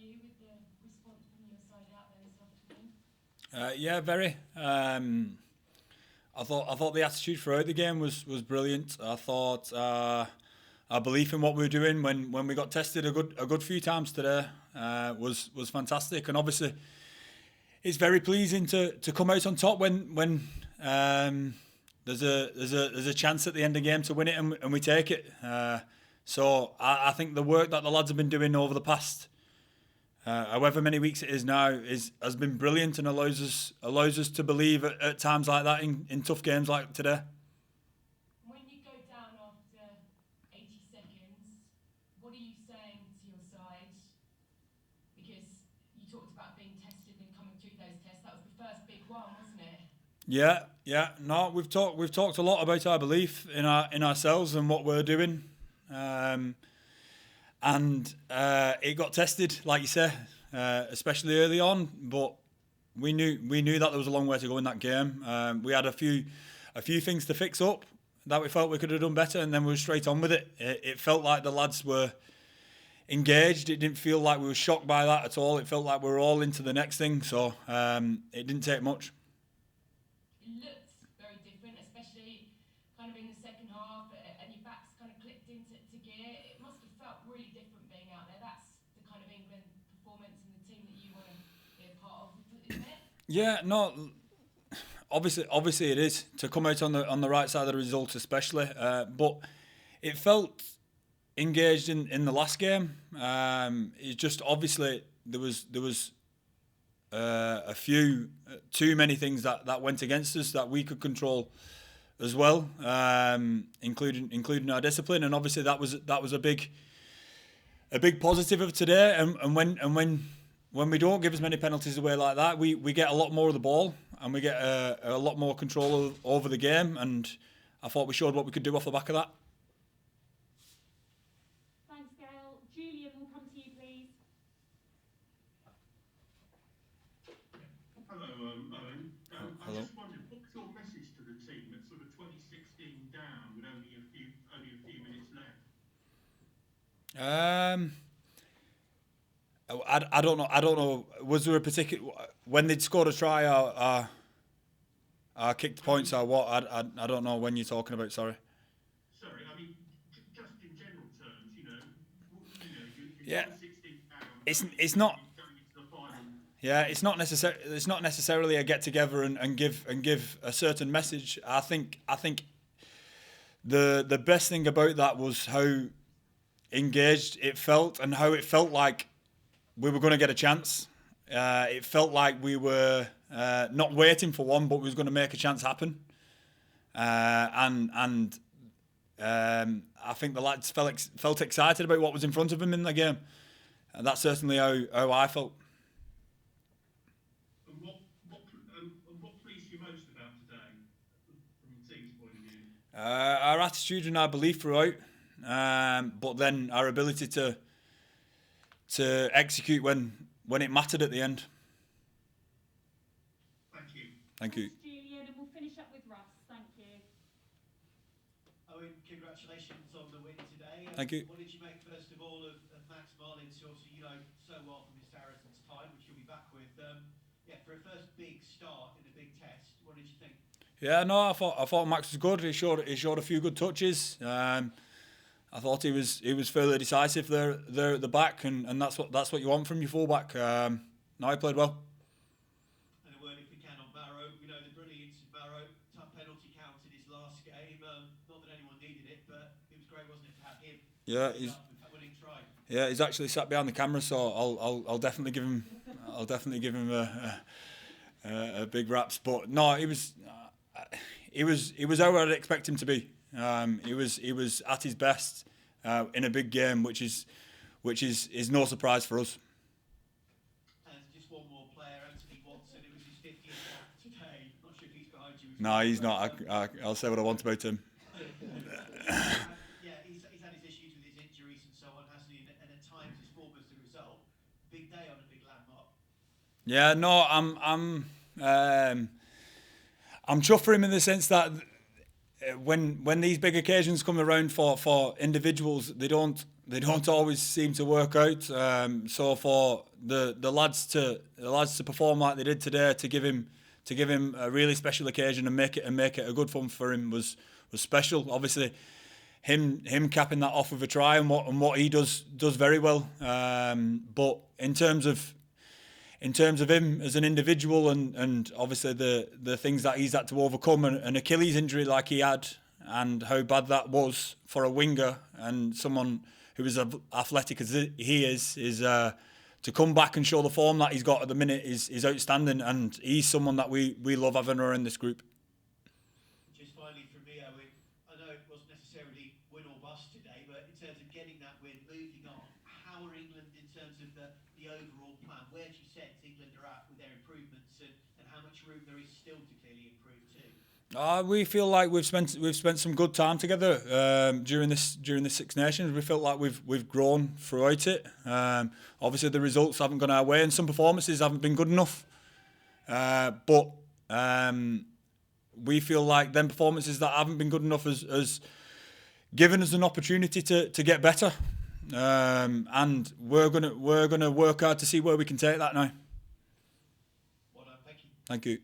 you with the response from your side out there this afternoon? Yeah, very. I thought the attitude throughout the game was brilliant. I thought our belief in what we were doing when we got tested a good few times today was fantastic. And obviously, it's very pleasing to come out on top when there's a chance at the end of the game to win it and we take it. So I think the work that the lads have been doing over the past however many weeks it is now has been brilliant and allows us to believe at times like that in tough games like today. When you go down after 80 seconds, what are you saying to your side? Because you talked about being tested and coming through those tests. That was the first big one, wasn't it? Yeah. No, we've talked a lot about our belief in ourselves and what we're doing, and it got tested, like you say, especially early on. But we knew that there was a long way to go in that game. We had a few things to fix up that we felt we could have done better, and then we were straight on with it. It felt like the lads were engaged. It didn't feel like we were shocked by that at all. It felt like we were all into the next thing. So it didn't take much. It looked very different, especially kind of in the second half, and your back's kind of clicked into gear. It must have felt really different being out there. That's the kind of England performance and the team that you want to be a part of, isn't it? Yeah, no. Obviously, it is to come out on the right side of the result, especially. But it felt engaged in the last game. It's just obviously there was a few too many things that went against us that we could control as well, including our discipline, and obviously that was a big positive of today. And when we don't give as many penalties away like that, we get a lot more of the ball and we get a lot more control over the game. And I thought we showed what we could do off the back of that. Thanks, Gail. Julian, will come to you, please. Hello, Owen. I Hello. just wondered, what's your message to the team at sort of 2016 down with only a few minutes left? I don't know. Was there a particular when they'd scored a try or kicked points or what? I don't know when you're talking about. Sorry. Sorry, I mean, just in general terms, you're Yeah. 2016 down. It's not. Going into the final. Yeah, it's not necessarily a get together and give a certain message. I think the best thing about that was how engaged it felt and how it felt like we were going to get a chance. It felt like we were not waiting for one, but we was going to make a chance happen. And I think the lads felt excited about what was in front of them in the game. And that's certainly how I felt. And what pleased you most about today, from the team's point of view? Our attitude and our belief throughout, but then our ability to execute when it mattered at the end. Thank you. Thank you. Thanks, Julian, and we'll finish up with Russ. Thank you. Owen, congratulations on the win today. Thank you. What did you make, first of all, of Max Marlins, who obviously you know so well from his Saracens time, which you'll be back with? For a first big start in a big test, what did you think? Yeah, no, I thought Max was good. He showed a few good touches. I thought he was fairly decisive there at the back, and that's what you want from your fullback. No, he played well. And a word, if we can, on Barrow. We know the brilliance of Barrow. Tough penalty count in his last game. Not that anyone needed it, but it was great, wasn't it, to have him? Yeah, with that winning try. Yeah, he's actually sat behind the camera, so I'll definitely give him a big raps. But no, he was how I'd expect him to be. He was at his best in a big game, which is no surprise for us. And just one more player, Anthony Watson. It was his 50th cap today. Not sure if he's behind you. No, he's not. I'll say what I want about him. Yeah, he's had his issues with his injuries and so on, hasn't he? And at times his form as the result. Big day on a big landmark. Yeah, no, I'm chuffed for him in the sense that when these big occasions come around for individuals, they don't always seem to work out. So for the lads to perform like they did today, to give him a really special occasion and make it a good one for him was special. Obviously, him capping that off with a try and what he does very well. But in terms of him as an individual and obviously the things that he's had to overcome, an Achilles injury like he had, and how bad that was for a winger and someone who is as athletic as he is to come back and show the form that he's got at the minute is outstanding, and he's someone that we love having around this group. Just finally from me, Owen, I know it wasn't necessarily win or bust today, but in terms of getting that win, moving on, how are England in terms of the overall plan? Where do you sense England are at with their improvements, and how much room there is still to clearly improve too? We feel like we've spent some good time together during this Six Nations. We felt like we've grown throughout it. Obviously, the results haven't gone our way, and some performances haven't been good enough. But we feel like them performances that haven't been good enough has given us an opportunity to get better, and we're gonna work hard to see where we can take that now. Well done, thank you. Thank you.